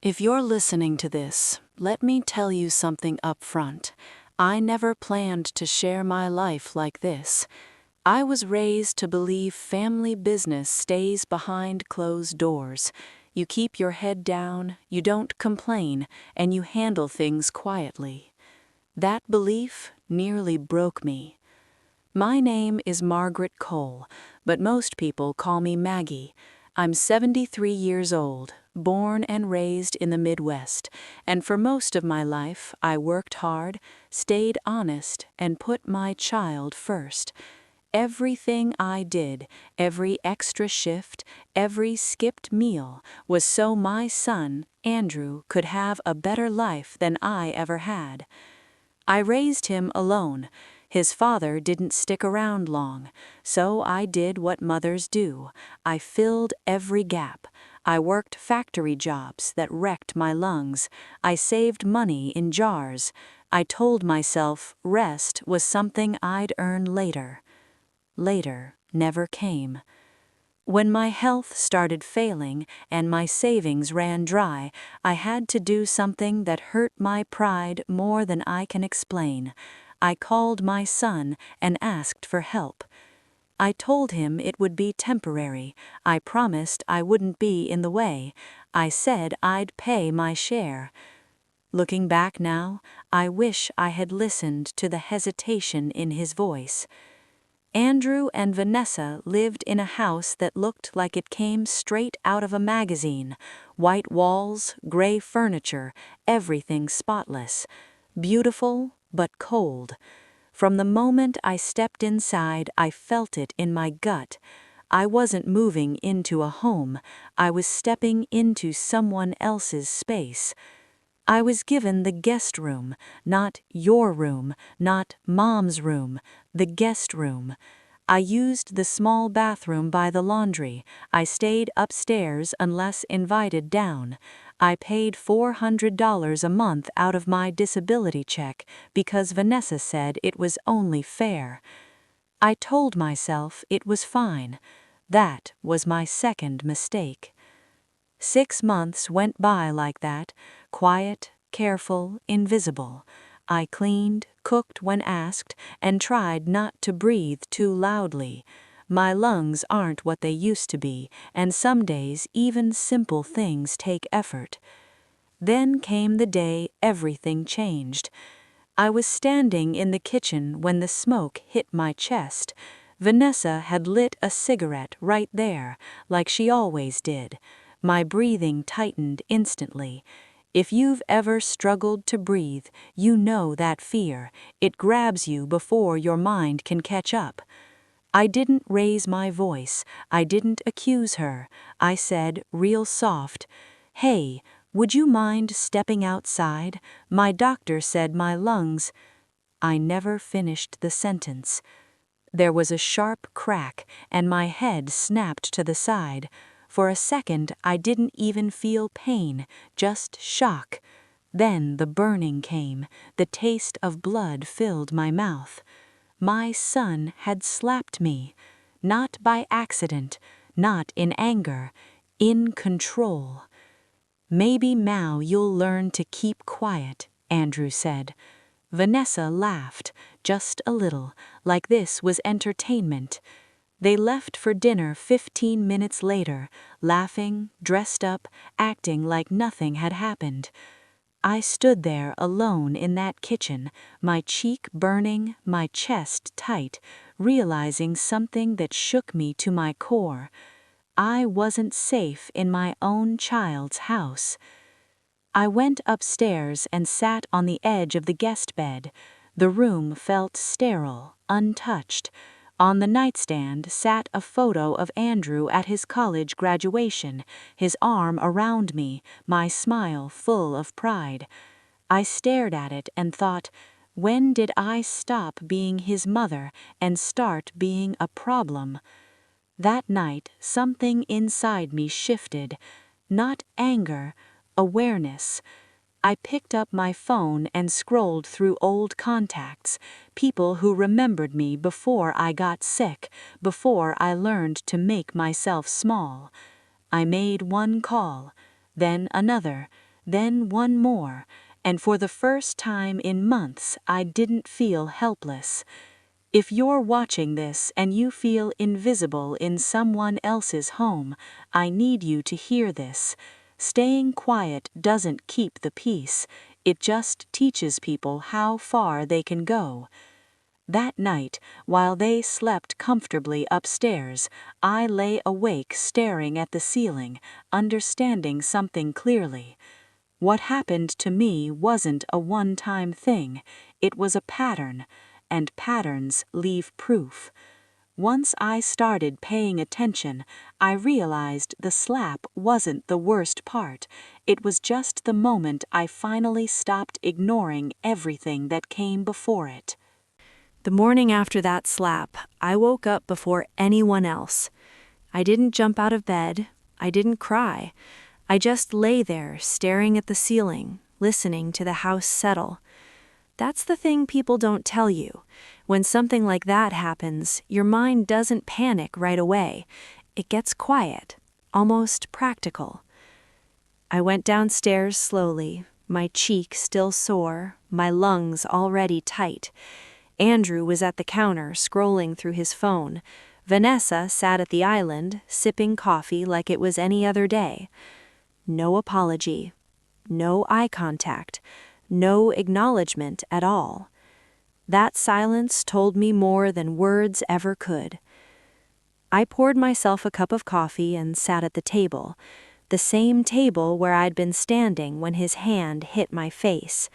If you're listening to this, let me tell you something up front. I never planned to share my life like this. I was raised to believe family business stays behind closed doors. You keep your head down, you don't complain, and you handle things quietly. That belief nearly broke me. My name is Margaret Cole, but most people call me Maggie. I'm 73 years old, born and raised in the Midwest, and for most of my life I worked hard, stayed honest, and put my child first. Everything I did, every extra shift, every skipped meal, was so my son, Andrew, could have a better life than I ever had. I raised him alone. His father didn't stick around long, so I did what mothers do. I filled every gap. I worked factory jobs that wrecked my lungs. I saved money in jars. I told myself rest was something I'd earn later. Later never came. When my health started failing and my savings ran dry, I had to do something that hurt my pride more than I can explain. I called my son and asked for help. I told him it would be temporary. I promised I wouldn't be in the way. I said I'd pay my share. Looking back now, I wish I had listened to the hesitation in his voice. Andrew and Vanessa lived in a house that looked like it came straight out of a magazine. White walls, gray furniture, everything spotless. Beautiful, but cold. From the moment I stepped inside, I felt it in my gut. I wasn't moving into a home. I was stepping into someone else's space. I was given the guest room, not your room, not mom's room, the guest room. I used the small bathroom by the laundry. I stayed upstairs unless invited down. I paid $400 a month out of my disability check because Vanessa said it was only fair. I told myself it was fine. That was my second mistake. 6 months went by like that, quiet, careful, invisible. I cleaned, cooked when asked, and tried not to breathe too loudly. My lungs aren't what they used to be, and some days even simple things take effort. Then came the day everything changed. I was standing in the kitchen when the smoke hit my chest. Vanessa had lit a cigarette right there, like she always did. My breathing tightened instantly. If you've ever struggled to breathe, you know that fear. It grabs you before your mind can catch up. I didn't raise my voice. I didn't accuse her. I said, real soft, "Hey, would you mind stepping outside? My doctor said my lungs—" I never finished the sentence. There was a sharp crack, and my head snapped to the side. For a second, I didn't even feel pain, just shock. Then the burning came. The taste of blood filled my mouth. My son had slapped me. Not by accident, not in anger, in control. "Maybe now you'll learn to keep quiet," Andrew said. Vanessa laughed, just a little, like this was entertainment. They left for dinner 15 minutes later, laughing, dressed up, acting like nothing had happened. I stood there alone in that kitchen, my cheek burning, my chest tight, realizing something that shook me to my core. I wasn't safe in my own child's house. I went upstairs and sat on the edge of the guest bed. The room felt sterile, untouched. On the nightstand sat a photo of Andrew at his college graduation, his arm around me, my smile full of pride. I stared at it and thought, when did I stop being his mother and start being a problem? That night, something inside me shifted. Not anger, awareness. I picked up my phone and scrolled through old contacts, people who remembered me before I got sick, before I learned to make myself small. I made one call, then another, then one more, and for the first time in months, I didn't feel helpless. If you're watching this and you feel invisible in someone else's home, I need you to hear this. Staying quiet doesn't keep the peace, it just teaches people how far they can go. That night, while they slept comfortably upstairs, I lay awake staring at the ceiling, understanding something clearly. What happened to me wasn't a one-time thing, it was a pattern, and patterns leave proof. Once I started paying attention, I realized the slap wasn't the worst part. It was just the moment I finally stopped ignoring everything that came before it. The morning after that slap, I woke up before anyone else. I didn't jump out of bed. I didn't cry. I just lay there, staring at the ceiling, listening to the house settle. That's the thing people don't tell you. When something like that happens, your mind doesn't panic right away. It gets quiet, almost practical. I went downstairs slowly, my cheek still sore, my lungs already tight. Andrew was at the counter, scrolling through his phone. Vanessa sat at the island, sipping coffee like it was any other day. No apology, no eye contact, no acknowledgement at all. That silence told me more than words ever could. I poured myself a cup of coffee and sat at the table, the same table where I'd been standing when his hand hit my face.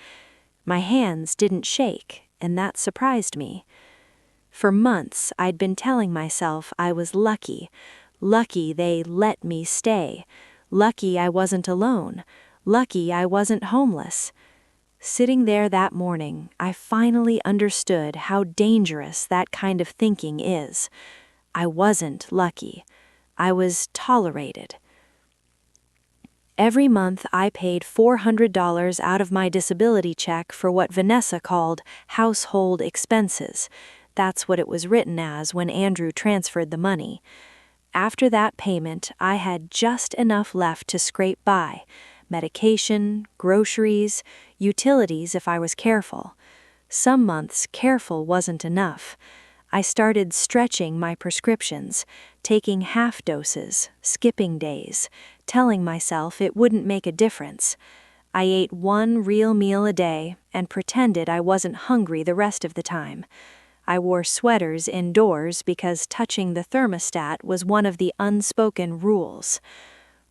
My hands didn't shake, and that surprised me. For months, I'd been telling myself I was lucky they let me stay, lucky I wasn't alone, lucky I wasn't homeless. Sitting there that morning, I finally understood how dangerous that kind of thinking is. I wasn't lucky. I was tolerated. Every month, I paid $400 out of my disability check for what Vanessa called household expenses. That's what it was written as when Andrew transferred the money. After that payment, I had just enough left to scrape by. Medication, groceries, utilities if I was careful. Some months, careful wasn't enough. I started stretching my prescriptions, taking half doses, skipping days, telling myself it wouldn't make a difference. I ate one real meal a day and pretended I wasn't hungry the rest of the time. I wore sweaters indoors because touching the thermostat was one of the unspoken rules.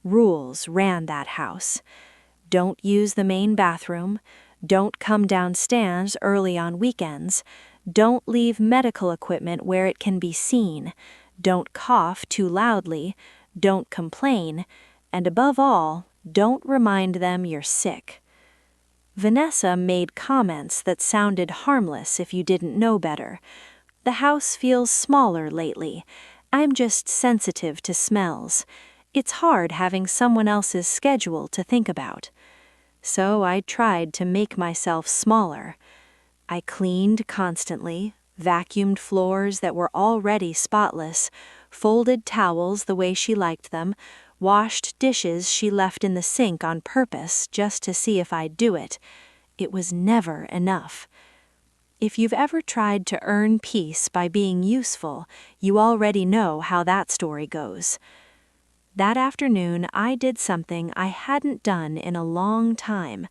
Rules ran that house. Don't use the main bathroom. Don't come downstairs early on weekends. Don't leave medical equipment where it can be seen. Don't cough too loudly. Don't complain. And above all, don't remind them you're sick. Vanessa made comments that sounded harmless if you didn't know better. The house feels smaller lately. I'm just sensitive to smells. It's hard having someone else's schedule to think about. So I tried to make myself smaller. I cleaned constantly, vacuumed floors that were already spotless, folded towels the way she liked them, washed dishes she left in the sink on purpose just to see if I'd do it. It was never enough. If you've ever tried to earn peace by being useful, you already know how that story goes. That afternoon, I did something I hadn't done in a long time.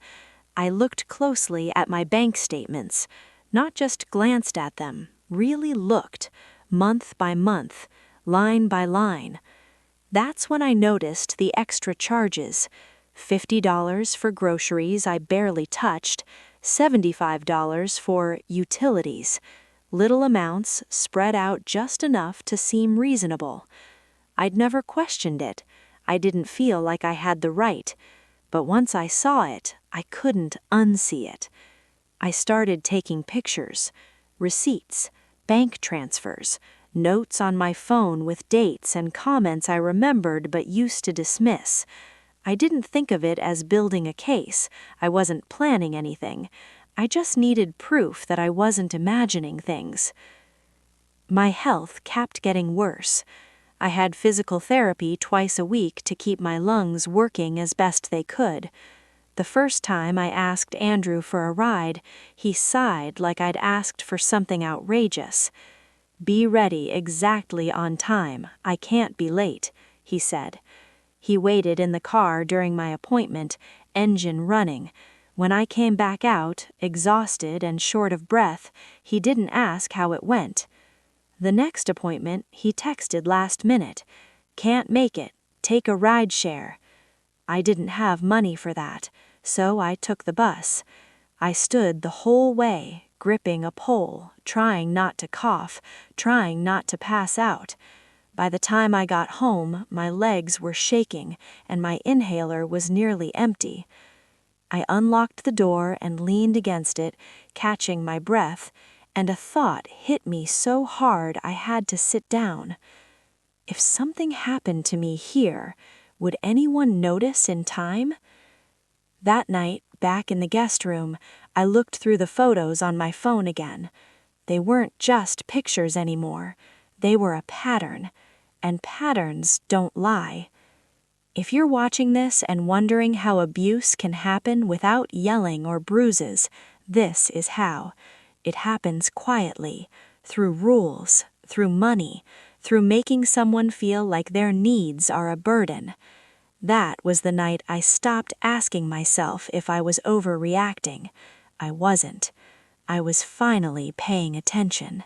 I looked closely at my bank statements, not just glanced at them, really looked, month by month, line by line. That's when I noticed the extra charges: $50 for groceries I barely touched, $75 for utilities, little amounts spread out just enough to seem reasonable. I'd never questioned it. I didn't feel like I had the right. But once I saw it, I couldn't unsee it. I started taking pictures, receipts, bank transfers, notes on my phone with dates and comments I remembered but used to dismiss. I didn't think of it as building a case. I wasn't planning anything. I just needed proof that I wasn't imagining things. My health kept getting worse. I had physical therapy twice a week to keep my lungs working as best they could. The first time I asked Andrew for a ride, he sighed like I'd asked for something outrageous. "Be ready exactly on time. I can't be late," he said. He waited in the car during my appointment, engine running. When I came back out, exhausted and short of breath, he didn't ask how it went. The next appointment, he texted last minute. "Can't make it. Take a ride share." I didn't have money for that, so I took the bus. I stood the whole way, gripping a pole, trying not to cough, trying not to pass out. By the time I got home, my legs were shaking, and my inhaler was nearly empty. I unlocked the door and leaned against it, catching my breath, and a thought hit me so hard I had to sit down. If something happened to me here, would anyone notice in time? That night, back in the guest room, I looked through the photos on my phone again. They weren't just pictures anymore. They were a pattern, and patterns don't lie. If you're watching this and wondering how abuse can happen without yelling or bruises, this is how. It happens quietly, through rules, through money, through making someone feel like their needs are a burden. That was the night I stopped asking myself if I was overreacting. I wasn't. I was finally paying attention.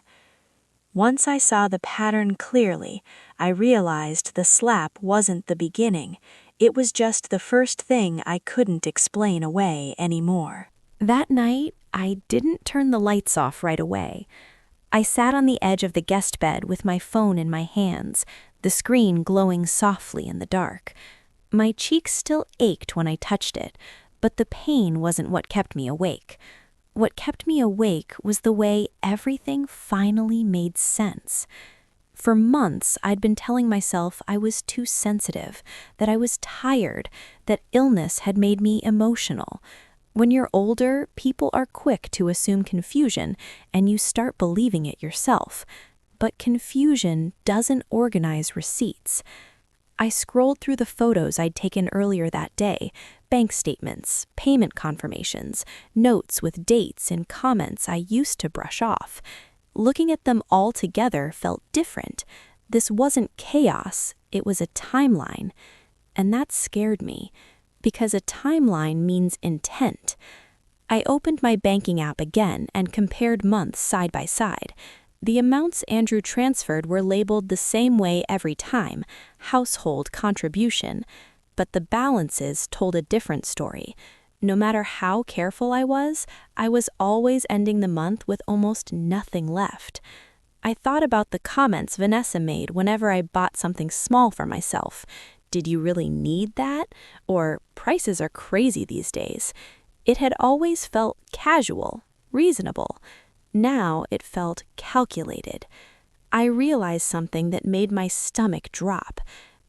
Once I saw the pattern clearly, I realized the slap wasn't the beginning. It was just the first thing I couldn't explain away anymore. That night, I didn't turn the lights off right away. I sat on the edge of the guest bed with my phone in my hands, the screen glowing softly in the dark. My cheeks still ached when I touched it, but the pain wasn't what kept me awake. What kept me awake was the way everything finally made sense. For months, I'd been telling myself I was too sensitive, that I was tired, that illness had made me emotional. When you're older, people are quick to assume confusion, and you start believing it yourself. But confusion doesn't organize receipts. I scrolled through the photos I'd taken earlier that day, bank statements, payment confirmations, notes with dates and comments I used to brush off. Looking at them all together felt different. This wasn't chaos, it was a timeline. And that scared me, because a timeline means intent. I opened my banking app again and compared months side by side. The amounts Andrew transferred were labeled the same way every time, household contribution, but the balances told a different story. No matter how careful I was always ending the month with almost nothing left. I thought about the comments Vanessa made whenever I bought something small for myself. Did you really need that? Or prices are crazy these days. It had always felt casual, reasonable. Now it felt calculated. I realized something that made my stomach drop.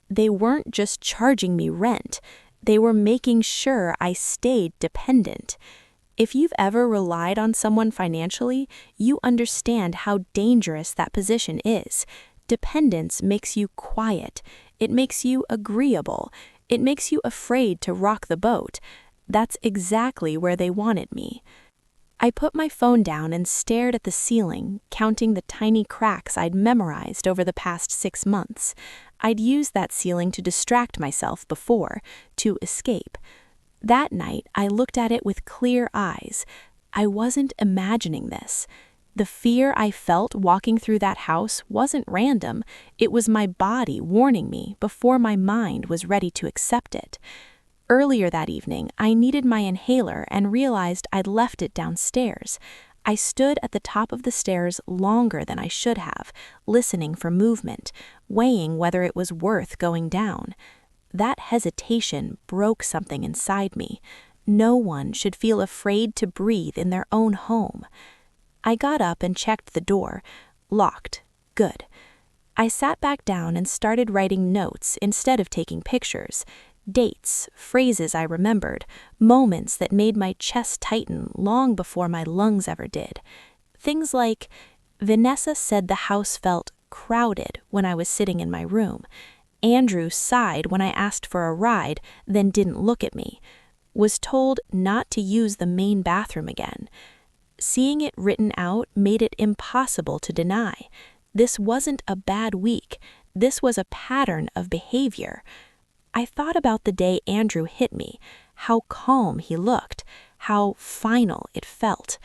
They weren't just charging me rent. They were making sure I stayed dependent. If you've ever relied on someone financially, you understand how dangerous that position is. Dependence makes you quiet. It makes you agreeable. It makes you afraid to rock the boat. That's exactly where they wanted me. I put my phone down and stared at the ceiling, counting the tiny cracks I'd memorized over the past 6 months. I'd used that ceiling to distract myself before, to escape. That night, I looked at it with clear eyes. I wasn't imagining this. The fear I felt walking through that house wasn't random. It was my body warning me before my mind was ready to accept it. Earlier that evening, I needed my inhaler and realized I'd left it downstairs. I stood at the top of the stairs longer than I should have, listening for movement, weighing whether it was worth going down. That hesitation broke something inside me. No one should feel afraid to breathe in their own home. I got up and checked the door. Locked. Good. I sat back down and started writing notes instead of taking pictures. Dates, phrases I remembered, moments that made my chest tighten long before my lungs ever did. Things like, Vanessa said the house felt crowded when I was sitting in my room. Andrew sighed when I asked for a ride, then didn't look at me. was told not to use the main bathroom again. Seeing it written out made it impossible to deny. This wasn't a bad week. This was a pattern of behavior. I thought about the day Andrew hit me, how calm he looked, how final it felt.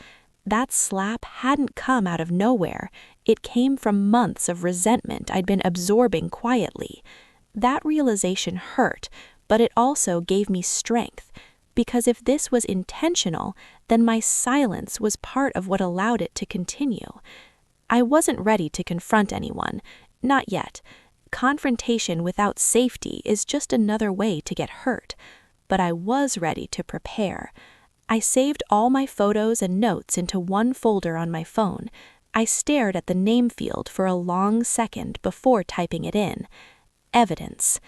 That slap hadn't come out of nowhere. It came from months of resentment I'd been absorbing quietly. That realization hurt, but it also gave me strength. Because if this was intentional, then my silence was part of what allowed it to continue. I wasn't ready to confront anyone. Not yet. Confrontation without safety is just another way to get hurt. But I was ready to prepare. I saved all my photos and notes into one folder on my phone. I stared at the name field for a long second before typing it in. Evidence.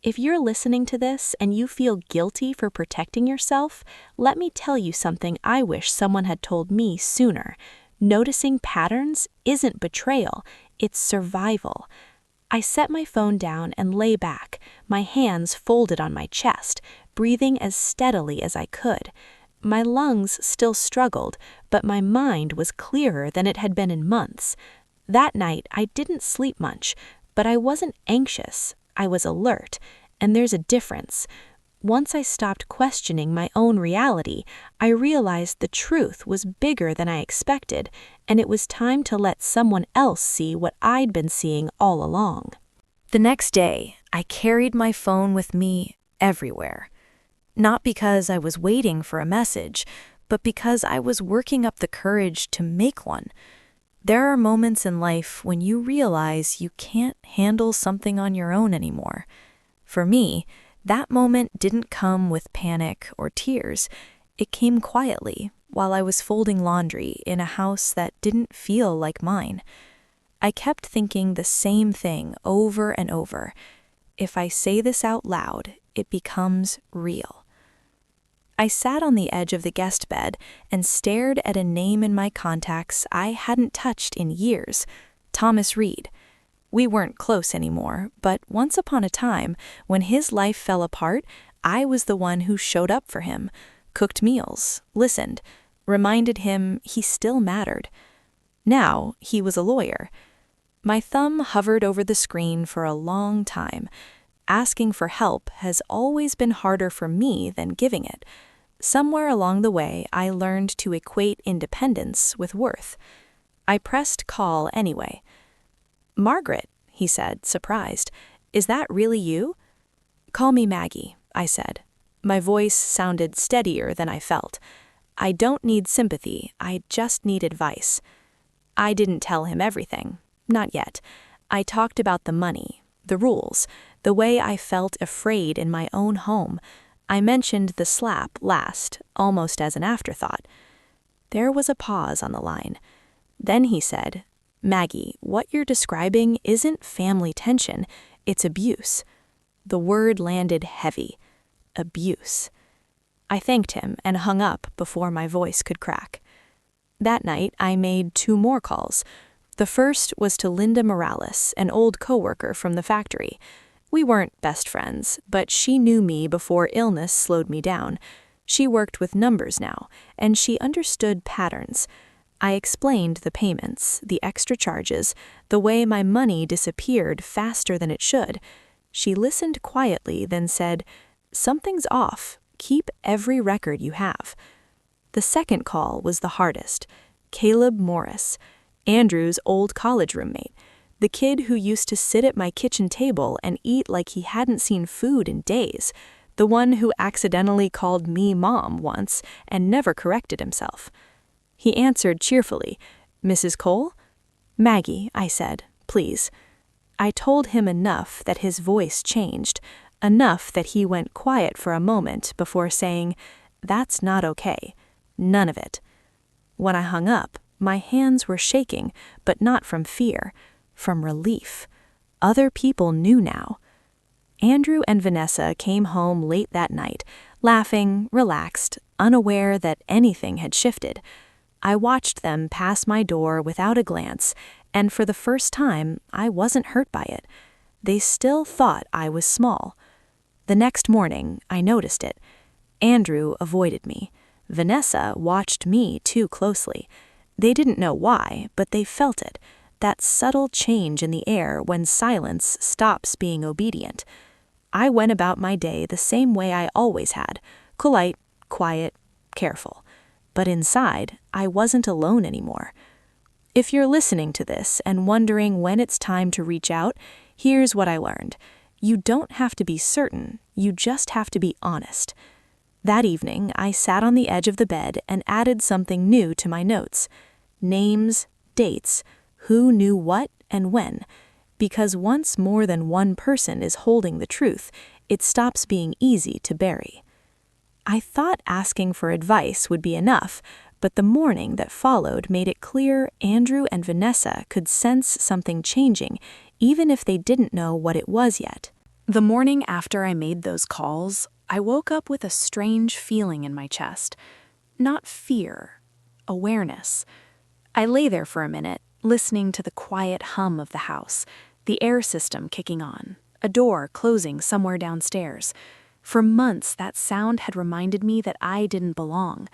If you're listening to this and you feel guilty for protecting yourself, let me tell you something I wish someone had told me sooner. Noticing patterns isn't betrayal, it's survival. I set my phone down and lay back, my hands folded on my chest, breathing as steadily as I could. My lungs still struggled, but my mind was clearer than it had been in months. That night, I didn't sleep much, but I wasn't anxious. I was alert, and there's a difference. Once I stopped questioning my own reality, I realized the truth was bigger than I expected, and it was time to let someone else see what I'd been seeing all along. The next day, I carried my phone with me everywhere. Not because I was waiting for a message, but because I was working up the courage to make one. There are moments in life when you realize you can't handle something on your own anymore. For me, that moment didn't come with panic or tears. It came quietly while I was folding laundry in a house that didn't feel like mine. I kept thinking the same thing over and over. If I say this out loud, it becomes real. I sat on the edge of the guest bed and stared at a name in my contacts I hadn't touched in years, Thomas Reed. We weren't close anymore, but once upon a time, when his life fell apart, I was the one who showed up for him, cooked meals, listened, reminded him he still mattered. Now, he was a lawyer. My thumb hovered over the screen for a long time. Asking for help has always been harder for me than giving it. Somewhere along the way, I learned to equate independence with worth. I pressed call anyway. "Margaret," he said, surprised. "Is that really you?" "Call me Maggie," I said. My voice sounded steadier than I felt. "I don't need sympathy, I just need advice." I didn't tell him everything. Not yet. I talked about the money, the rules, the way I felt afraid in my own home. I mentioned the slap last, almost as an afterthought. There was a pause on the line. Then he said, "Maggie, what you're describing isn't family tension, it's abuse." The word landed heavy. Abuse. I thanked him and hung up before my voice could crack. That night, I made 2 more calls. The first was to Linda Morales, an old coworker from the factory. We weren't best friends, but she knew me before illness slowed me down. She worked with numbers now, and she understood patterns. I explained the payments, the extra charges, the way my money disappeared faster than it should. She listened quietly, then said, "Something's off. Keep every record you have." The second call was the hardest. Caleb Morris, Andrew's old college roommate, the kid who used to sit at my kitchen table and eat like he hadn't seen food in days, the one who accidentally called me mom once and never corrected himself. He answered cheerfully, "Mrs. Cole?" "Maggie," I said, "please." I told him enough that his voice changed, enough that he went quiet for a moment before saying, "That's not okay. None of it." When I hung up, my hands were shaking, but not from fear, from relief. Other people knew now. Andrew and Vanessa came home late that night, laughing, relaxed, unaware that anything had shifted. I watched them pass my door without a glance, and for the first time, I wasn't hurt by it. They still thought I was small. The next morning, I noticed it. Andrew avoided me. Vanessa watched me too closely. They didn't know why, but they felt it, that subtle change in the air when silence stops being obedient. I went about my day the same way I always had, polite, quiet, careful. But inside, I wasn't alone anymore. If you're listening to this and wondering when it's time to reach out, here's what I learned. You don't have to be certain, you just have to be honest. That evening, I sat on the edge of the bed and added something new to my notes. Names, dates, who knew what and when. Because once more than one person is holding the truth, it stops being easy to bury. I thought asking for advice would be enough, but the morning that followed made it clear Andrew and Vanessa could sense something changing, even if they didn't know what it was yet. The morning after I made those calls, I woke up with a strange feeling in my chest. Not fear, awareness. I lay there for a minute, listening to the quiet hum of the house, the air system kicking on, a door closing somewhere downstairs. For months, that sound had reminded me that I didn't belong.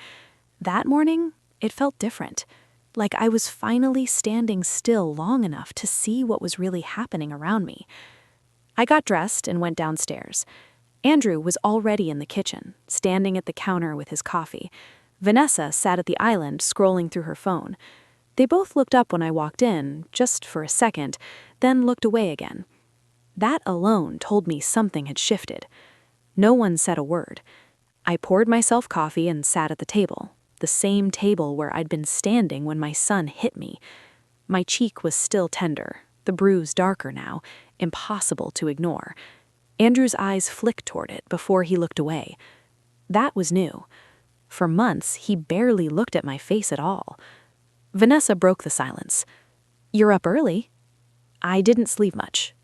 That morning, it felt different, like I was finally standing still long enough to see what was really happening around me. I got dressed and went downstairs. Andrew was already in the kitchen, standing at the counter with his coffee. Vanessa sat at the island, scrolling through her phone. They both looked up when I walked in, just for a second, then looked away again. That alone told me something had shifted. No one said a word. I poured myself coffee and sat at the table, the same table where I'd been standing when my son hit me. My cheek was still tender, the bruise darker now, impossible to ignore. Andrew's eyes flicked toward it before he looked away. That was new. For months, he barely looked at my face at all. Vanessa broke the silence. "You're up early." I didn't sleep much.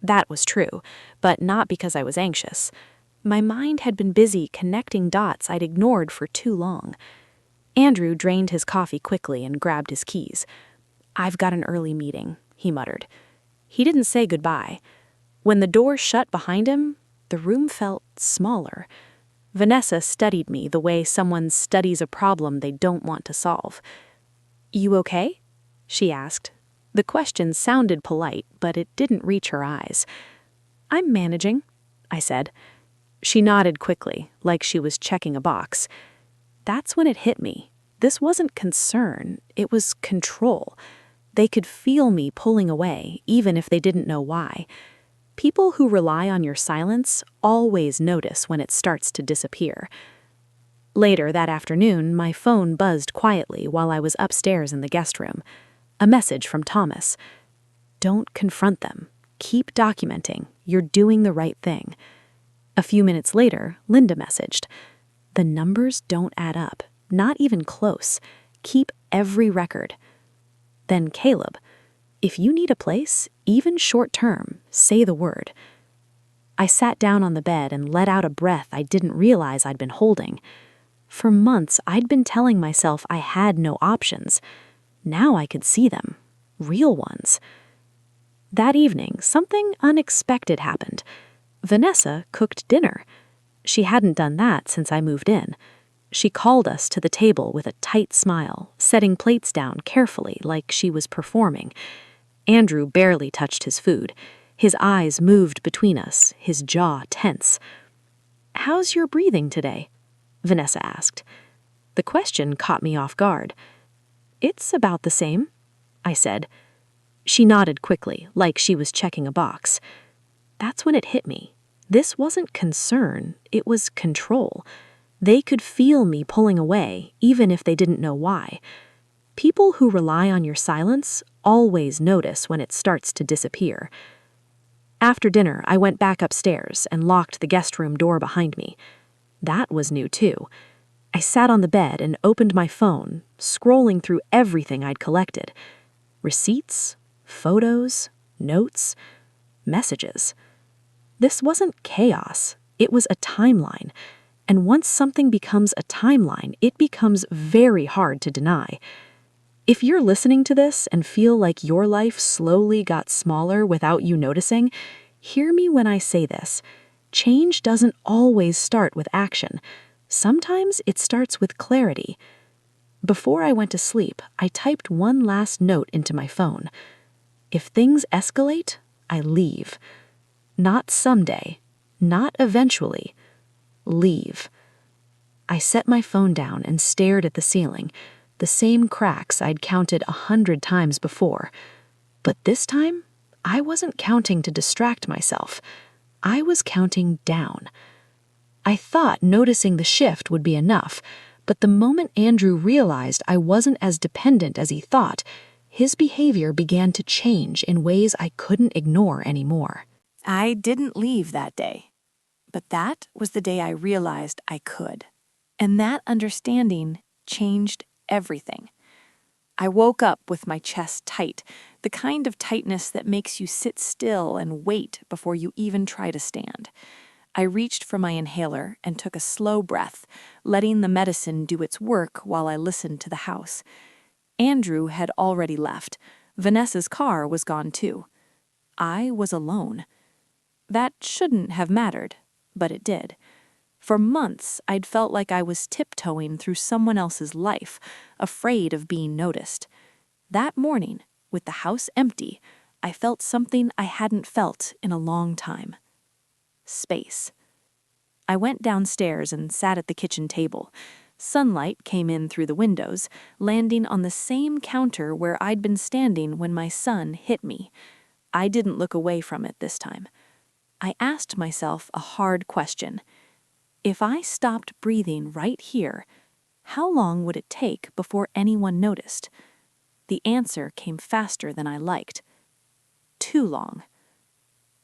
That was true, but not because I was anxious. My mind had been busy connecting dots I'd ignored for too long. Andrew drained his coffee quickly and grabbed his keys. "I've got an early meeting," he muttered. He didn't say goodbye. When the door shut behind him, the room felt smaller. Vanessa studied me the way someone studies a problem they don't want to solve. "You okay?" she asked. The question sounded polite, but it didn't reach her eyes. "I'm managing," I said. She nodded quickly, like she was checking a box. That's when it hit me. This wasn't concern, it was control. They could feel me pulling away, even if they didn't know why. People who rely on your silence always notice when it starts to disappear. Later that afternoon, my phone buzzed quietly while I was upstairs in the guest room. A message from Thomas. "Don't confront them. Keep documenting. You're doing the right thing." A few minutes later, Linda messaged. "The numbers don't add up. Not even close. Keep every record." Then Caleb. "If you need a place, even short term, say the word." I sat down on the bed and let out a breath I didn't realize I'd been holding. For months, I'd been telling myself I had no options. Now I could see them. Real ones. That evening, something unexpected happened. Vanessa cooked dinner. She hadn't done that since I moved in. She called us to the table with a tight smile, setting plates down carefully like she was performing. Andrew barely touched his food. His eyes moved between us, his jaw tense. "How's your breathing today?" Vanessa asked. The question caught me off guard. "It's about the same," I said. She nodded quickly, like she was checking a box. That's when it hit me. This wasn't concern, it was control. They could feel me pulling away, even if they didn't know why. People who rely on your silence always notice when it starts to disappear. After dinner, I went back upstairs and locked the guest room door behind me. That was new too. I sat on the bed and opened my phone, scrolling through everything I'd collected. Receipts, photos, notes, messages. This wasn't chaos, it was a timeline. And once something becomes a timeline, it becomes very hard to deny. If you're listening to this and feel like your life slowly got smaller without you noticing, hear me when I say this. Change doesn't always start with action. Sometimes it starts with clarity. Before I went to sleep, I typed one last note into my phone. If things escalate, I leave. Not someday, not eventually. Leave. I set my phone down and stared at the ceiling, the same cracks I'd counted 100 times before. But this time, I wasn't counting to distract myself. I was counting down. I thought noticing the shift would be enough, but the moment Andrew realized I wasn't as dependent as he thought, his behavior began to change in ways I couldn't ignore anymore. I didn't leave that day, but that was the day I realized I could. And that understanding changed everything. I woke up with my chest tight, the kind of tightness that makes you sit still and wait before you even try to stand. I reached for my inhaler and took a slow breath, letting the medicine do its work while I listened to the house. Andrew had already left. Vanessa's car was gone too. I was alone. That shouldn't have mattered, but it did. For months, I'd felt like I was tiptoeing through someone else's life, afraid of being noticed. That morning, with the house empty, I felt something I hadn't felt in a long time. Space. I went downstairs and sat at the kitchen table. Sunlight came in through the windows, landing on the same counter where I'd been standing when my son hit me. I didn't look away from it this time. I asked myself a hard question. If I stopped breathing right here, how long would it take before anyone noticed? The answer came faster than I liked. Too long.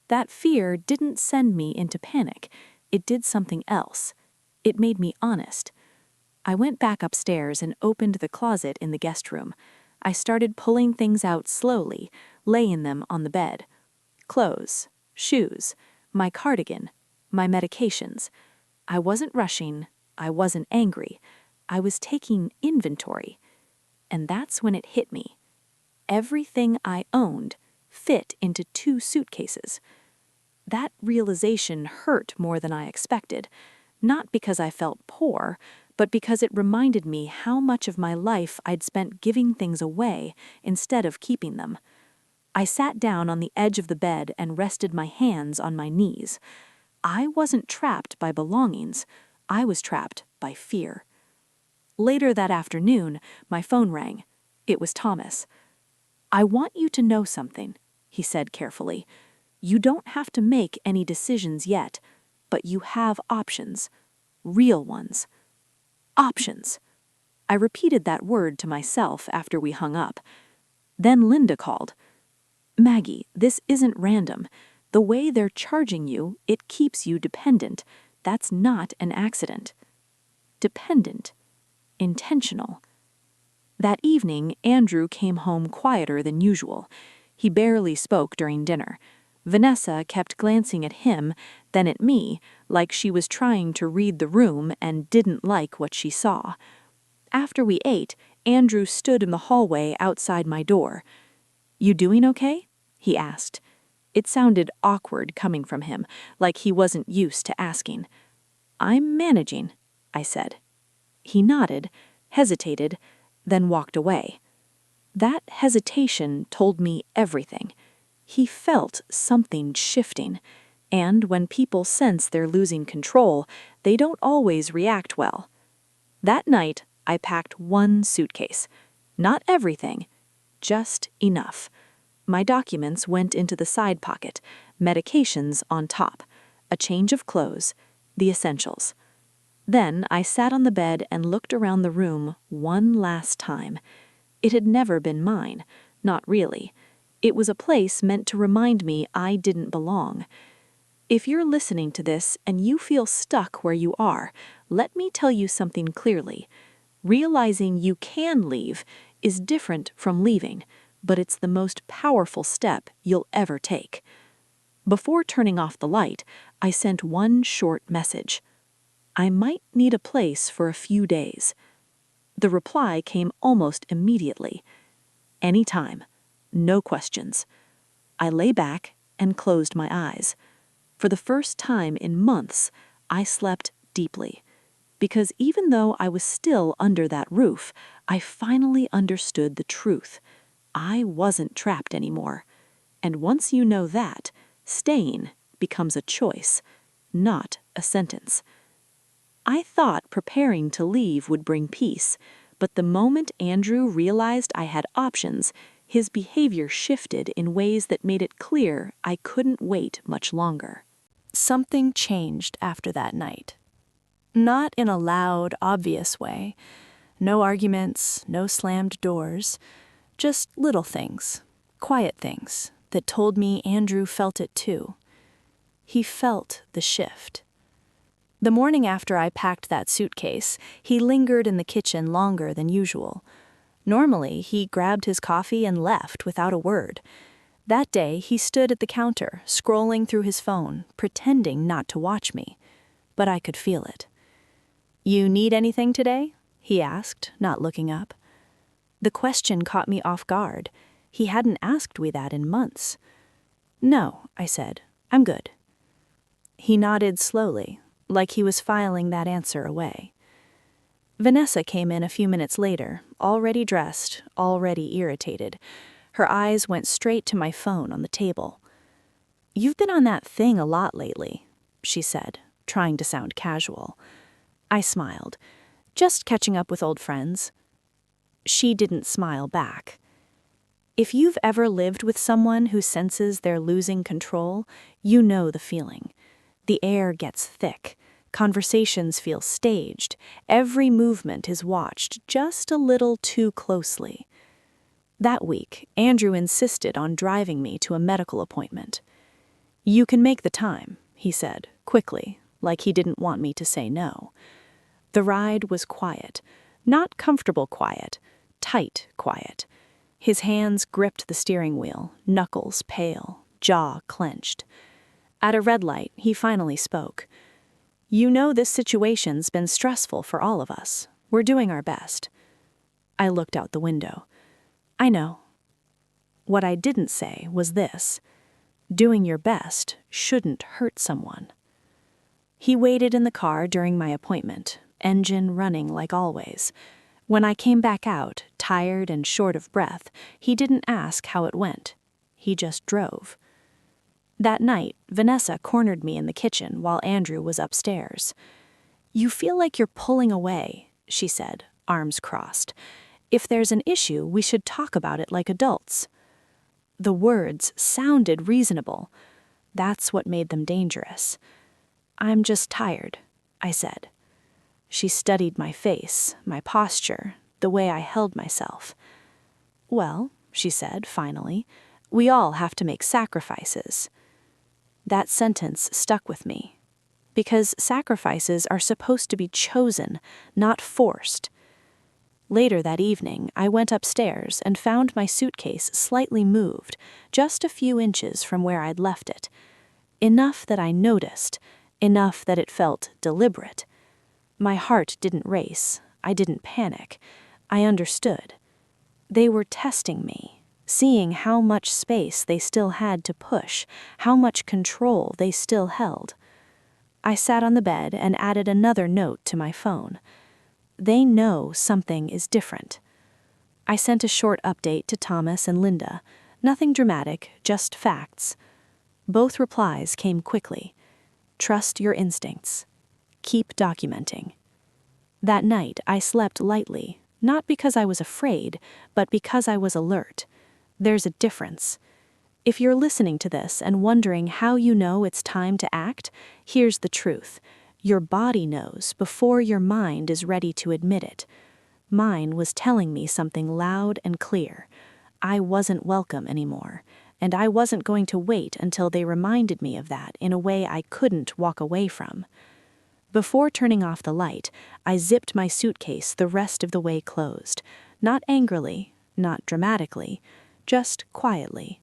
That fear didn't send me into panic. It did something else. It made me honest. I went back upstairs and opened the closet in the guest room. I started pulling things out slowly, laying them on the bed. Clothes, shoes, my cardigan, my medications. I wasn't rushing. I wasn't angry. I was taking inventory. And that's when it hit me. Everything I owned fit into 2 suitcases. That realization hurt more than I expected, not because I felt poor, but because it reminded me how much of my life I'd spent giving things away instead of keeping them. I sat down on the edge of the bed and rested my hands on my knees. I wasn't trapped by belongings. I was trapped by fear. Later that afternoon, my phone rang. It was Thomas. "I want you to know something," he said carefully. "You don't have to make any decisions yet, but you have options. Real ones. Options." I repeated that word to myself after we hung up. Then Linda called. "Maggie, this isn't random. The way they're charging you, it keeps you dependent. That's not an accident." Dependent. Intentional. That evening, Andrew came home quieter than usual. He barely spoke during dinner. Vanessa kept glancing at him, then at me, like she was trying to read the room and didn't like what she saw. After we ate, Andrew stood in the hallway outside my door. "You doing okay?" he asked. It sounded awkward coming from him, like he wasn't used to asking. "I'm managing," I said. He nodded, hesitated, then walked away. That hesitation told me everything. He felt something shifting, and when people sense they're losing control, they don't always react well. That night, I packed 1 suitcase. Not everything, just enough. My documents went into the side pocket, medications on top, a change of clothes, the essentials. Then I sat on the bed and looked around the room one last time. It had never been mine, not really. It was a place meant to remind me I didn't belong. If you're listening to this and you feel stuck where you are, let me tell you something clearly. Realizing you can leave is different from leaving, but it's the most powerful step you'll ever take. Before turning off the light, I sent one short message. "I might need a place for a few days." The reply came almost immediately. "Anytime. No questions." I lay back and closed my eyes. For the first time in months, I slept deeply. because even though I was still under that roof, I finally understood the truth. I wasn't trapped anymore. And once you know that, staying becomes a choice, not a sentence. I thought preparing to leave would bring peace, but the moment Andrew realized I had options, his behavior shifted in ways that made it clear I couldn't wait much longer. Something changed after that night. Not in a loud, obvious way. No arguments, no slammed doors. Just little things, quiet things, that told me Andrew felt it too. He felt the shift. The morning after I packed that suitcase, he lingered in the kitchen longer than usual. Normally, he grabbed his coffee and left without a word. That day, he stood at the counter, scrolling through his phone, pretending not to watch me. But I could feel it. "You need anything today?" he asked, not looking up. The question caught me off guard. He hadn't asked me that in months. "No," I said. "I'm good." He nodded slowly, like he was filing that answer away. Vanessa came in a few minutes later, already dressed, already irritated. Her eyes went straight to my phone on the table. "You've been on that thing a lot lately," she said, trying to sound casual. I smiled. "Just catching up with old friends." She didn't smile back. If you've ever lived with someone who senses they're losing control, you know the feeling. The air gets thick. Conversations feel staged. Every movement is watched just a little too closely. That week, Andrew insisted on driving me to a medical appointment. "You can make the time," he said, quickly, like he didn't want me to say no. The ride was quiet. Not comfortable quiet, tight quiet. His hands gripped the steering wheel, knuckles pale, jaw clenched. At a red light, he finally spoke. "You know this situation's been stressful for all of us. We're doing our best." I looked out the window. "I know." What I didn't say was this: doing your best shouldn't hurt someone. He waited in the car during my appointment, engine running like always. When I came back out, tired and short of breath, he didn't ask how it went. He just drove. That night, Vanessa cornered me in the kitchen while Andrew was upstairs. "You feel like you're pulling away," she said, arms crossed. "If there's an issue, we should talk about it like adults." The words sounded reasonable. That's what made them dangerous. "I'm just tired," I said. She studied my face, my posture, the way I held myself. "Well," she said, finally, "we all have to make sacrifices." That sentence stuck with me, because sacrifices are supposed to be chosen, not forced. Later that evening, I went upstairs and found my suitcase slightly moved, just a few inches from where I'd left it. Enough that I noticed, enough that it felt deliberate. My heart didn't race. I didn't panic. I understood. They were testing me, seeing how much space they still had to push, how much control they still held. I sat on the bed and added another note to my phone. They know something is different. I sent a short update to Thomas and Linda. Nothing dramatic, just facts. Both replies came quickly. "Trust your instincts. Keep documenting." That night, I slept lightly, not because I was afraid, but because I was alert. There's a difference. If you're listening to this and wondering how you know it's time to act, here's the truth. Your body knows before your mind is ready to admit it. Mine was telling me something loud and clear. I wasn't welcome anymore, and I wasn't going to wait until they reminded me of that in a way I couldn't walk away from. Before turning off the light, I zipped my suitcase the rest of the way closed, not angrily, not dramatically, just quietly.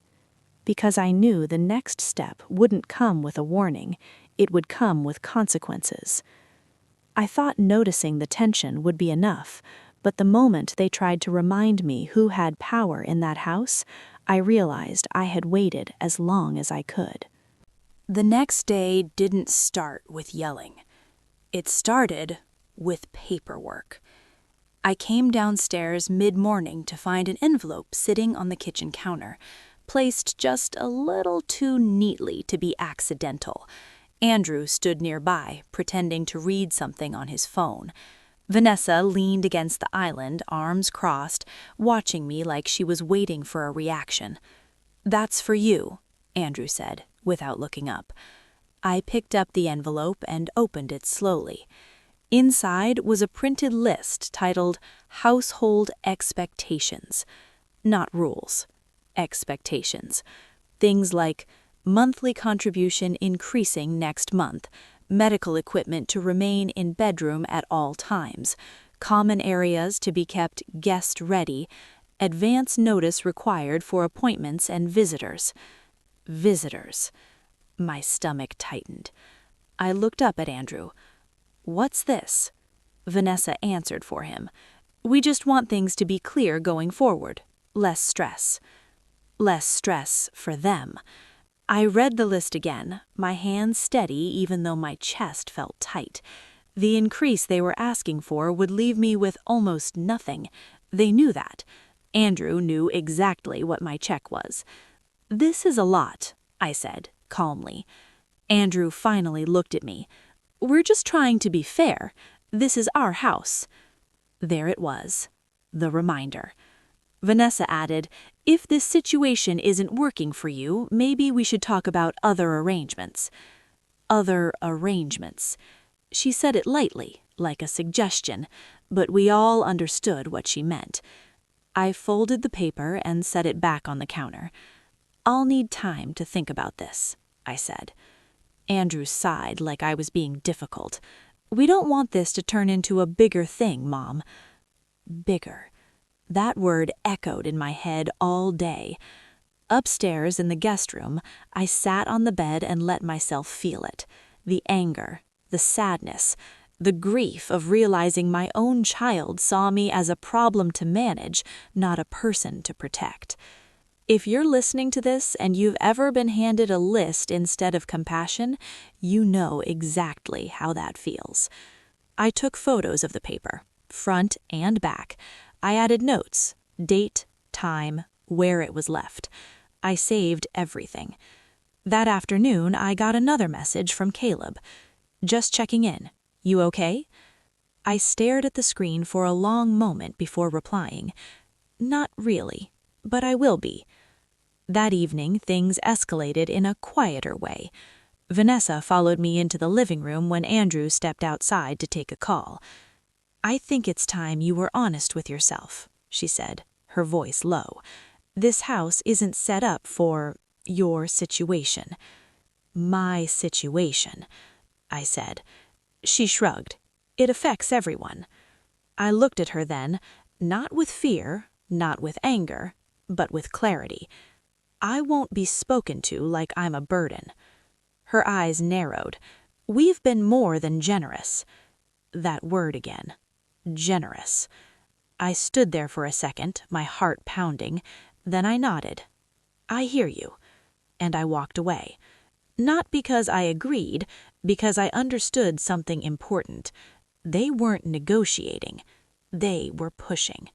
Because I knew the next step wouldn't come with a warning, it would come with consequences. I thought noticing the tension would be enough, but the moment they tried to remind me who had power in that house, I realized I had waited as long as I could. The next day didn't start with yelling. It started with paperwork. I came downstairs mid-morning to find an envelope sitting on the kitchen counter, placed just a little too neatly to be accidental. Andrew stood nearby, pretending to read something on his phone. Vanessa leaned against the island, arms crossed, watching me like she was waiting for a reaction. "That's for you," Andrew said, without looking up. I picked up the envelope and opened it slowly. Inside was a printed list titled Household Expectations. Not rules. Expectations. Things like monthly contribution increasing next month, medical equipment to remain in bedroom at all times, common areas to be kept guest-ready, advance notice required for appointments and visitors. Visitors. My stomach tightened. I looked up at Andrew. "What's this?" Vanessa answered for him. "We just want things to be clear going forward. Less stress." Less stress for them. I read the list again, my hands steady even though my chest felt tight. The increase they were asking for would leave me with almost nothing. They knew that. Andrew knew exactly what my check was. "This is a lot," I said, calmly. Andrew finally looked at me. "We're just trying to be fair. This is our house." There it was, the reminder. Vanessa added, "If this situation isn't working for you, maybe we should talk about other arrangements." Other arrangements. She said it lightly, like a suggestion, but we all understood what she meant. I folded the paper and set it back on the counter. "I'll need time to think about this," I said. Andrew sighed like I was being difficult. "We don't want this to turn into a bigger thing, Mom." Bigger. That word echoed in my head all day. Upstairs in the guest room, I sat on the bed and let myself feel it. The anger, the sadness, the grief of realizing my own child saw me as a problem to manage, not a person to protect. If you're listening to this and you've ever been handed a list instead of compassion, you know exactly how that feels. I took photos of the paper, front and back. I added notes, date, time, where it was left. I saved everything. That afternoon, I got another message from Caleb. "Just checking in. You okay?" I stared at the screen for a long moment before replying. "Not really, but I will be." That evening, things escalated in a quieter way. Vanessa followed me into the living room when Andrew stepped outside to take a call. "I think it's time you were honest with yourself," she said, her voice low. "This house isn't set up for your situation." "My situation," I said. She shrugged. "It affects everyone." I looked at her then, not with fear, not with anger, but with clarity. "I won't be spoken to like I'm a burden." Her eyes narrowed. "We've been more than generous." That word again. Generous. I stood there for a second, my heart pounding. Then I nodded. "I hear you." And I walked away. Not because I agreed, because I understood something important. They weren't negotiating. They were pushing.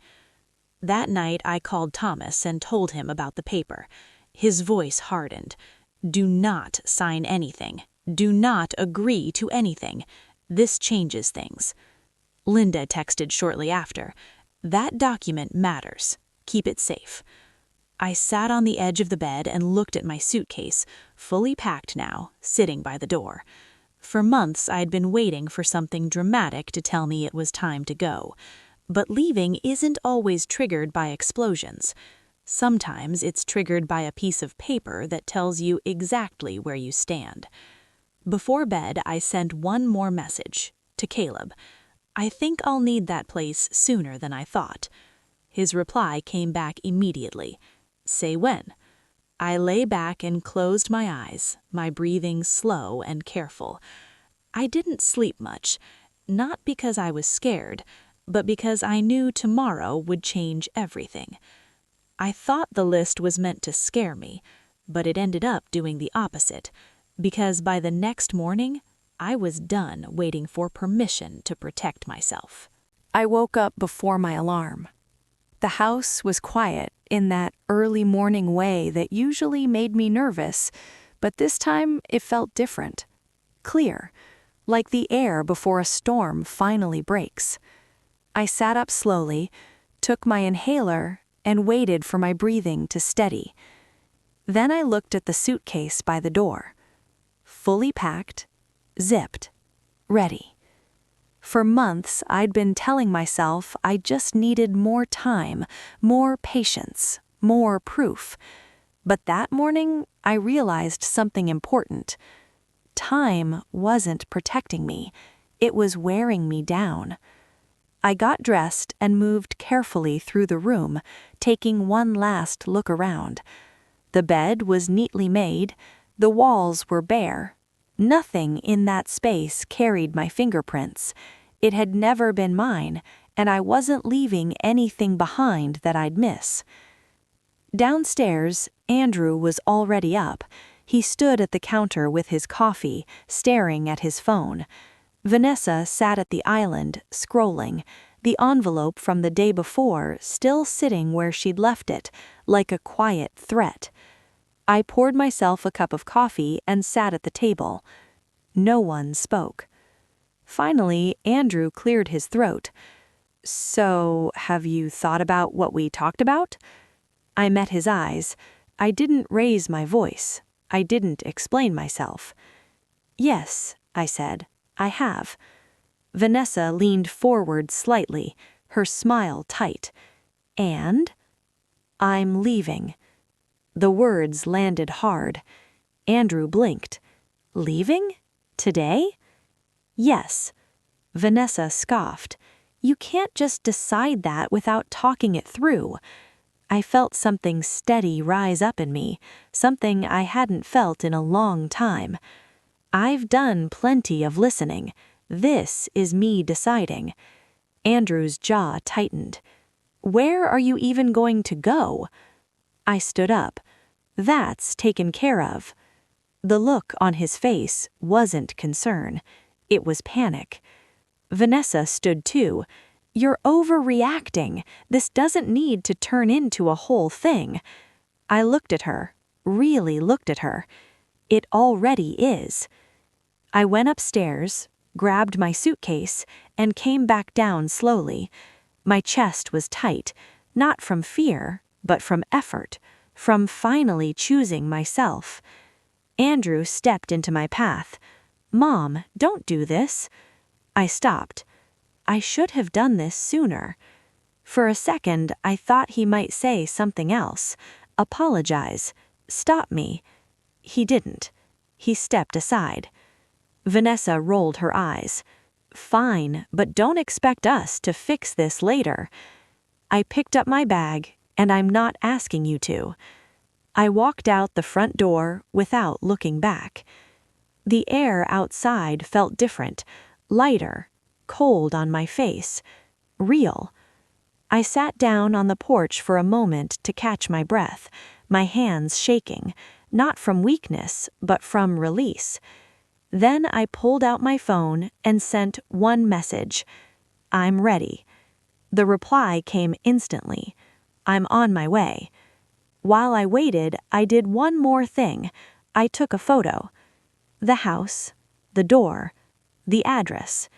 That night I called Thomas and told him about the paper. His voice hardened. "Do not sign anything. Do not agree to anything. This changes things." Linda texted shortly after. "That document matters. Keep it safe." I sat on the edge of the bed and looked at my suitcase, fully packed now, sitting by the door. For months I'd been waiting for something dramatic to tell me it was time to go. But leaving isn't always triggered by explosions. Sometimes it's triggered by a piece of paper that tells you exactly where you stand. Before bed, I sent one more message, to Caleb. "I think I'll need that place sooner than I thought." His reply came back immediately. "Say when." I lay back and closed my eyes, my breathing slow and careful. I didn't sleep much, not because I was scared, but because I knew tomorrow would change everything. I thought the list was meant to scare me, but it ended up doing the opposite, because by the next morning, I was done waiting for permission to protect myself. I woke up before my alarm. The house was quiet in that early morning way that usually made me nervous, but this time it felt different. Clear, like the air before a storm finally breaks. I sat up slowly, took my inhaler, and waited for my breathing to steady. Then I looked at the suitcase by the door. Fully packed, zipped, ready. For months, I'd been telling myself I just needed more time, more patience, more proof. But that morning, I realized something important. Time wasn't protecting me. It was wearing me down. I got dressed and moved carefully through the room, taking one last look around. The bed was neatly made. The walls were bare. Nothing in that space carried my fingerprints. It had never been mine, and I wasn't leaving anything behind that I'd miss. Downstairs, Andrew was already up. He stood at the counter with his coffee, staring at his phone. Vanessa sat at the island, scrolling, the envelope from the day before still sitting where she'd left it, like a quiet threat. I poured myself a cup of coffee and sat at the table. No one spoke. Finally, Andrew cleared his throat. "So, have you thought about what we talked about?" I met his eyes. I didn't raise my voice. I didn't explain myself. "Yes," I said, "I have." Vanessa leaned forward slightly, her smile tight. "And?" "I'm leaving." The words landed hard. Andrew blinked. "Leaving? Today?" "Yes." Vanessa scoffed. "You can't just decide that without talking it through." I felt something steady rise up in me, something I hadn't felt in a long time. I've done plenty of listening. This is me deciding. Andrew's jaw tightened. "Where are you even going to go?" I stood up. "That's taken care of." The look on his face wasn't concern. It was panic. Vanessa stood too. "You're overreacting. This doesn't need to turn into a whole thing." I looked at her, really looked at her. It already is. I went upstairs, grabbed my suitcase, and came back down slowly. My chest was tight, not from fear, but from effort, from finally choosing myself. Andrew stepped into my path. "Mom, don't do this." I stopped. I should have done this sooner. For a second, I thought he might say something else, apologize, stop me. He didn't. He stepped aside. Vanessa rolled her eyes. "Fine, but don't expect us to fix this later." I picked up my bag, and I'm not asking you to. I walked out the front door without looking back. The air outside felt different, lighter, cold on my face, real. I sat down on the porch for a moment to catch my breath, my hands shaking, not from weakness, but from release. Then I pulled out my phone and sent one message. "I'm ready." The reply came instantly. "I'm on my way." While I waited, I did one more thing. I took a photo. The house, the door, the address.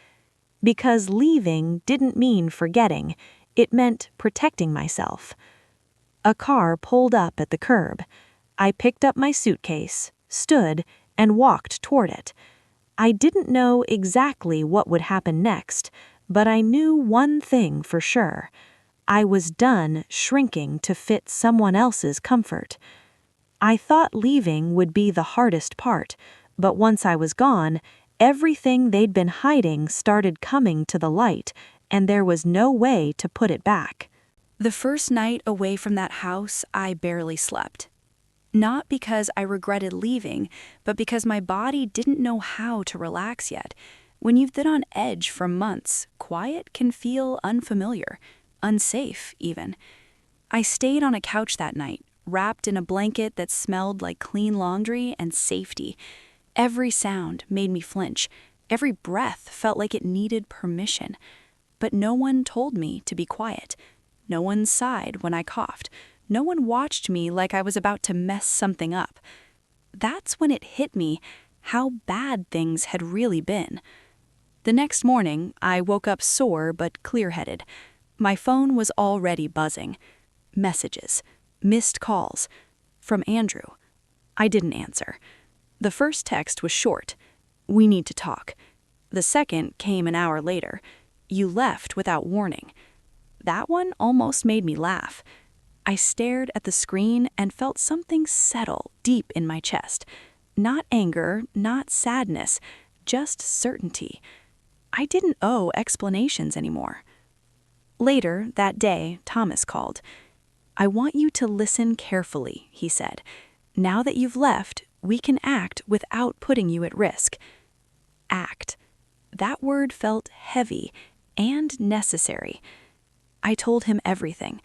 Because leaving didn't mean forgetting. It meant protecting myself. A car pulled up at the curb. I picked up my suitcase, stood, and walked toward it. I didn't know exactly what would happen next, but I knew one thing for sure. I was done shrinking to fit someone else's comfort. I thought leaving would be the hardest part, but once I was gone, everything they'd been hiding started coming to the light, and there was no way to put it back. The first night away from that house, I barely slept. Not because I regretted leaving, but because my body didn't know how to relax yet. When you've been on edge for months, quiet can feel unfamiliar, unsafe even. I stayed on a couch that night, wrapped in a blanket that smelled like clean laundry and safety. Every sound made me flinch. Every breath felt like it needed permission. But no one told me to be quiet. No one sighed when I coughed. No one watched me like I was about to mess something up. That's when it hit me how bad things had really been. The next morning, I woke up sore but clear-headed. My phone was already buzzing. Messages. Missed calls. From Andrew. I didn't answer. The first text was short. "We need to talk." The second came an hour later. "You left without warning." That one almost made me laugh. I stared at the screen and felt something settle deep in my chest. Not anger, not sadness, just certainty. I didn't owe explanations anymore. Later that day, Thomas called. "I want you to listen carefully," he said. "Now that you've left, we can act without putting you at risk." Act. That word felt heavy and necessary. I told him everything.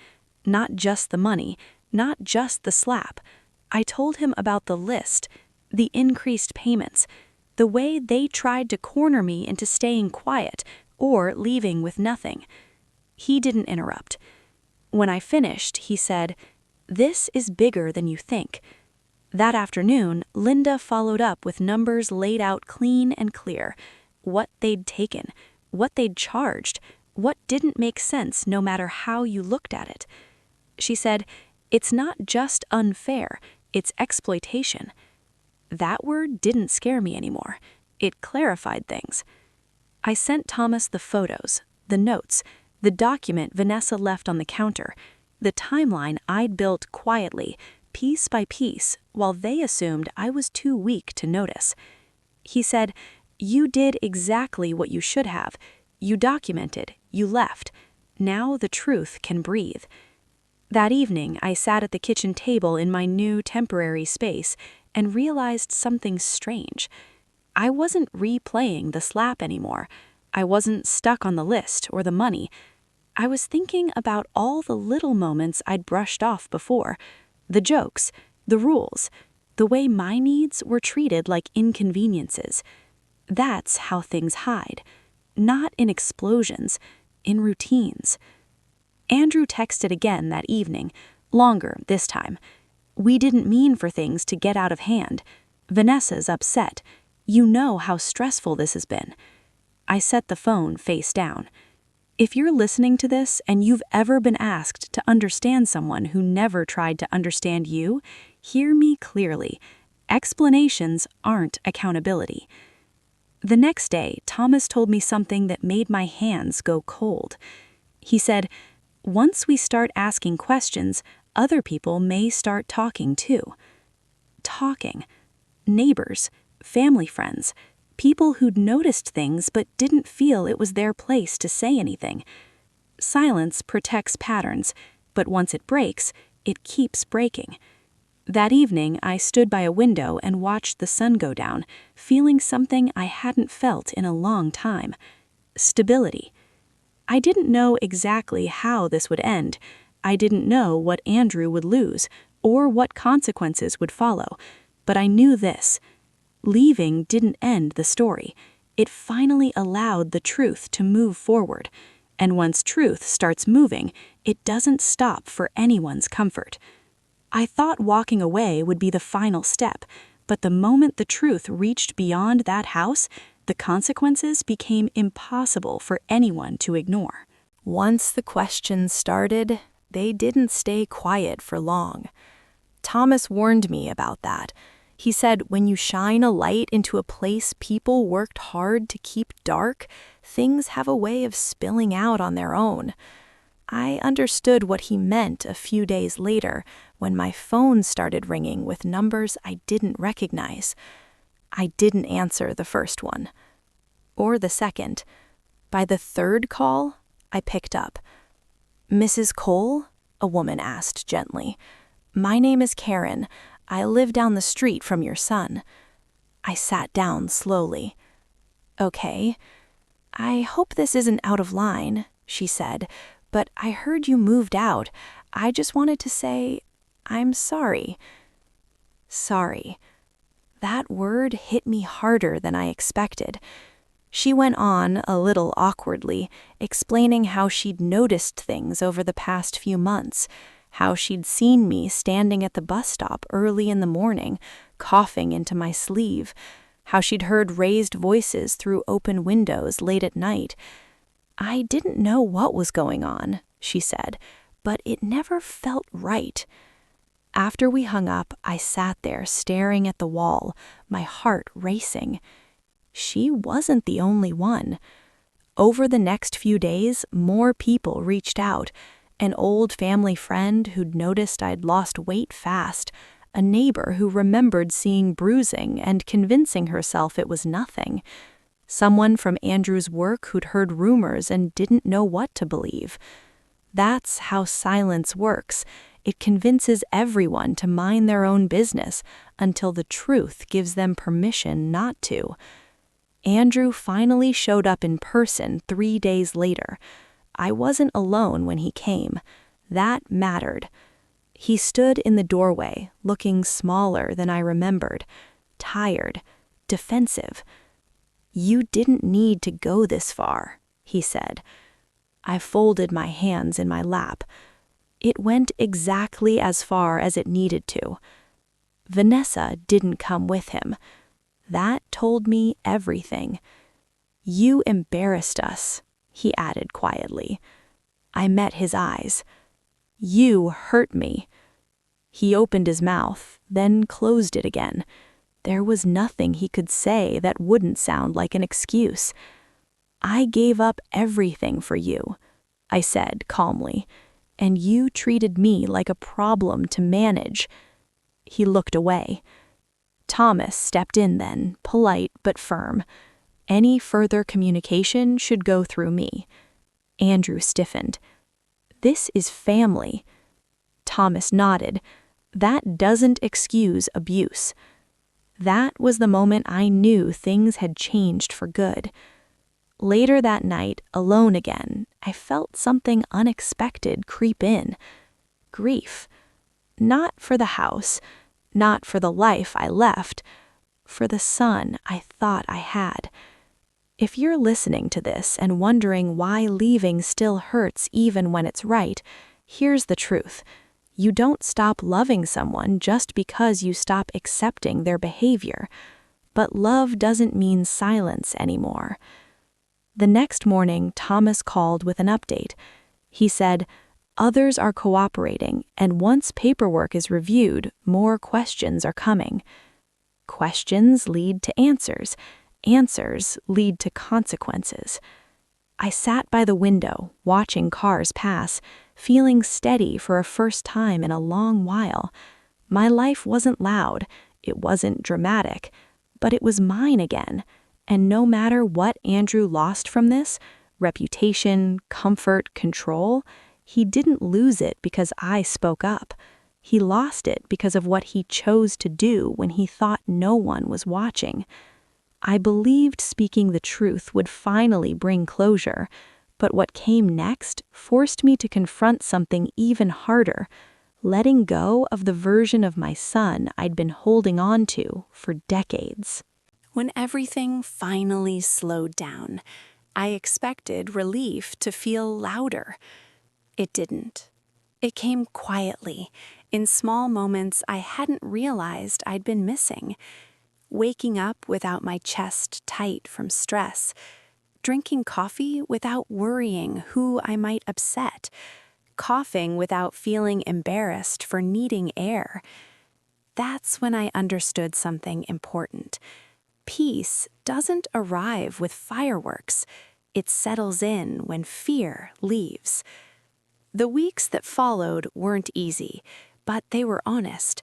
Not just the money, not just the slap. I told him about the list, the increased payments, the way they tried to corner me into staying quiet or leaving with nothing. He didn't interrupt. When I finished, he said, "This is bigger than you think." That afternoon, Linda followed up with numbers laid out clean and clear. What they'd taken, what they'd charged, what didn't make sense no matter how you looked at it. She said, "It's not just unfair, it's exploitation." That word didn't scare me anymore. It clarified things. I sent Thomas the photos, the notes, the document Vanessa left on the counter, the timeline I'd built quietly, piece by piece, while they assumed I was too weak to notice. He said, "You did exactly what you should have. You documented, you left. Now the truth can breathe." That evening, I sat at the kitchen table in my new temporary space and realized something strange. I wasn't replaying the slap anymore. I wasn't stuck on the list or the money. I was thinking about all the little moments I'd brushed off before, the jokes, the rules, the way my needs were treated like inconveniences. That's how things hide. Not in explosions, in routines. Andrew texted again that evening, longer this time. "We didn't mean for things to get out of hand. Vanessa's upset. You know how stressful this has been." I set the phone face down. If you're listening to this and you've ever been asked to understand someone who never tried to understand you, hear me clearly. Explanations aren't accountability. The next day, Thomas told me something that made my hands go cold. He said, "Once we start asking questions, other people may start talking too." Talking. Neighbors, family friends, people who'd noticed things but didn't feel it was their place to say anything. Silence protects patterns, but once it breaks, it keeps breaking. That evening, I stood by a window and watched the sun go down, feeling something I hadn't felt in a long time. Stability. I didn't know exactly how this would end. I didn't know what Andrew would lose, or what consequences would follow. But I knew this. Leaving didn't end the story. It finally allowed the truth to move forward. And once truth starts moving, it doesn't stop for anyone's comfort. I thought walking away would be the final step, but the moment the truth reached beyond that house, the consequences became impossible for anyone to ignore. Once the questions started, they didn't stay quiet for long. Thomas warned me about that. He said, when you shine a light into a place people worked hard to keep dark, things have a way of spilling out on their own. I understood what he meant a few days later when my phone started ringing with numbers I didn't recognize. I didn't answer the first one. Or the second. By the third call, I picked up. "Mrs. Cole?" a woman asked gently. "My name is Karen. I live down the street from your son." I sat down slowly. "Okay. I hope this isn't out of line," she said, "but I heard you moved out. I just wanted to say, I'm sorry." Sorry. That word hit me harder than I expected. She went on, a little awkwardly, explaining how she'd noticed things over the past few months, how she'd seen me standing at the bus stop early in the morning, coughing into my sleeve, how she'd heard raised voices through open windows late at night. I didn't know what was going on, she said, but it never felt right. After we hung up, I sat there staring at the wall, my heart racing. She wasn't the only one. Over the next few days, more people reached out. An old family friend who'd noticed I'd lost weight fast, a neighbor who remembered seeing bruising and convincing herself it was nothing, someone from Andrew's work who'd heard rumors and didn't know what to believe. That's how silence works. It convinces everyone to mind their own business until the truth gives them permission not to. Andrew finally showed up in person 3 days later. I wasn't alone when he came. That mattered. He stood in the doorway, looking smaller than I remembered, tired, defensive. "You didn't need to go this far," he said. I folded my hands in my lap. It went exactly as far as it needed to. Vanessa didn't come with him. That told me everything. "You embarrassed us," he added quietly. I met his eyes. "You hurt me." He opened his mouth, then closed it again. There was nothing he could say that wouldn't sound like an excuse. "I gave up everything for you," I said calmly, "and you treated me like a problem to manage." He looked away. Thomas stepped in then, polite but firm. Any further communication should go through me. Andrew stiffened. "This is family." Thomas nodded. "That doesn't excuse abuse." That was the moment I knew things had changed for good. Later that night, alone again, I felt something unexpected creep in. Grief. Not for the house, not for the life I left, for the son I thought I had. If you're listening to this and wondering why leaving still hurts even when it's right, here's the truth. You don't stop loving someone just because you stop accepting their behavior. But love doesn't mean silence anymore. The next morning, Thomas called with an update. He said, "Others are cooperating, and once paperwork is reviewed, more questions are coming." Questions lead to answers. Answers lead to consequences. I sat by the window, watching cars pass, feeling steady for a first time in a long while. My life wasn't loud, it wasn't dramatic, but it was mine again. And no matter what Andrew lost from this, reputation, comfort, control, he didn't lose it because I spoke up. He lost it because of what he chose to do when he thought no one was watching. I believed speaking the truth would finally bring closure, but what came next forced me to confront something even harder, letting go of the version of my son I'd been holding on to for decades. When everything finally slowed down, I expected relief to feel louder. It didn't. It came quietly, in small moments I hadn't realized I'd been missing. Waking up without my chest tight from stress, drinking coffee without worrying who I might upset, coughing without feeling embarrassed for needing air. That's when I understood something important. Peace doesn't arrive with fireworks. It settles in when fear leaves. The weeks that followed weren't easy, but they were honest.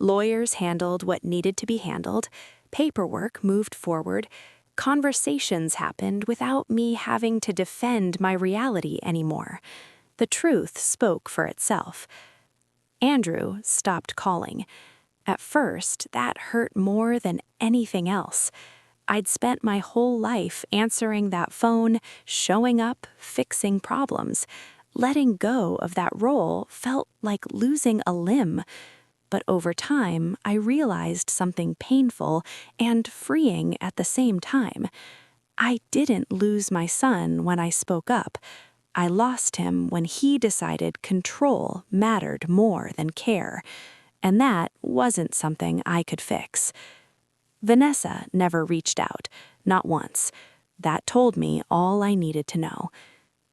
Lawyers handled what needed to be handled, paperwork moved forward, conversations happened without me having to defend my reality anymore. The truth spoke for itself. Andrew stopped calling. At first, that hurt more than anything else. I'd spent my whole life answering that phone, showing up, fixing problems. Letting go of that role felt like losing a limb. But over time, I realized something painful and freeing at the same time. I didn't lose my son when I spoke up. I lost him when he decided control mattered more than care, and that wasn't something I could fix. Vanessa never reached out, not once. That told me all I needed to know.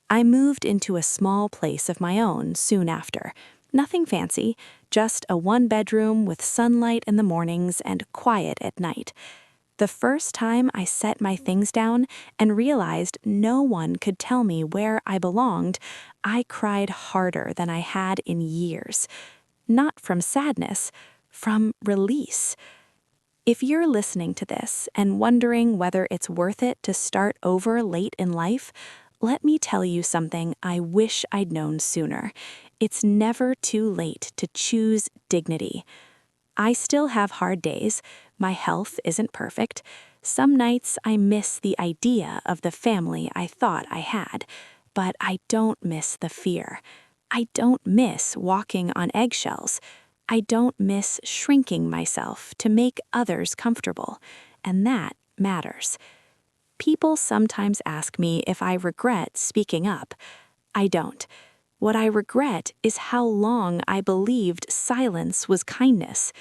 I moved into a small place of my own soon after. Nothing fancy, just a one-bedroom with sunlight in the mornings and quiet at night. The first time I set my things down and realized no one could tell me where I belonged, I cried harder than I had in years. Not from sadness, from release. If you're listening to this and wondering whether it's worth it to start over late in life, let me tell you something I wish I'd known sooner. It's never too late to choose dignity. I still have hard days. My health isn't perfect. Some nights I miss the idea of the family I thought I had, but I don't miss the fear. I don't miss walking on eggshells. I don't miss shrinking myself to make others comfortable, and that matters. People sometimes ask me if I regret speaking up. I don't. What I regret is how long I believed silence was kindness.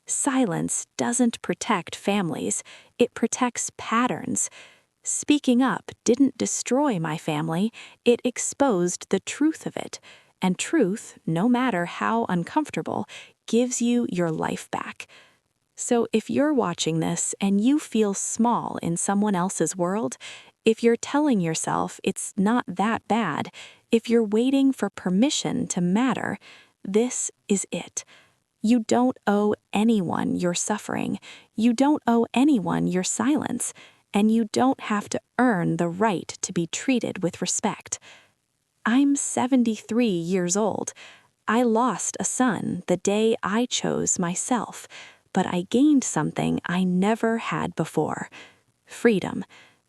Silence doesn't protect families, it protects patterns. Speaking up didn't destroy my family, it exposed the truth of it. And truth, no matter how uncomfortable, gives you your life back. So if you're watching this and you feel small in someone else's world, if you're telling yourself it's not that bad, if you're waiting for permission to matter, this is it. You don't owe anyone your suffering, you don't owe anyone your silence, and you don't have to earn the right to be treated with respect. I'm 73 years old. I lost a son the day I chose myself, but I gained something I never had before: freedom.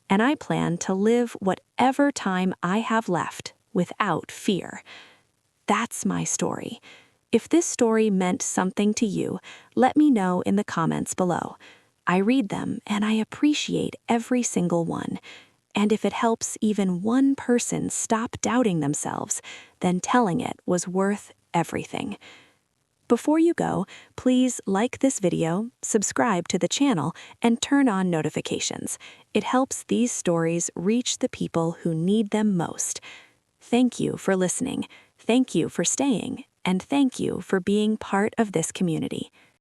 And I plan to live whatever time I have left without fear. That's my story. If this story meant something to you, let me know in the comments below. I read them and I appreciate every single one. And if it helps even one person stop doubting themselves, then telling it was worth everything. Before you go, please like this video, subscribe to the channel, and turn on notifications. It helps these stories reach the people who need them most. Thank you for listening, thank you for staying, and thank you for being part of this community.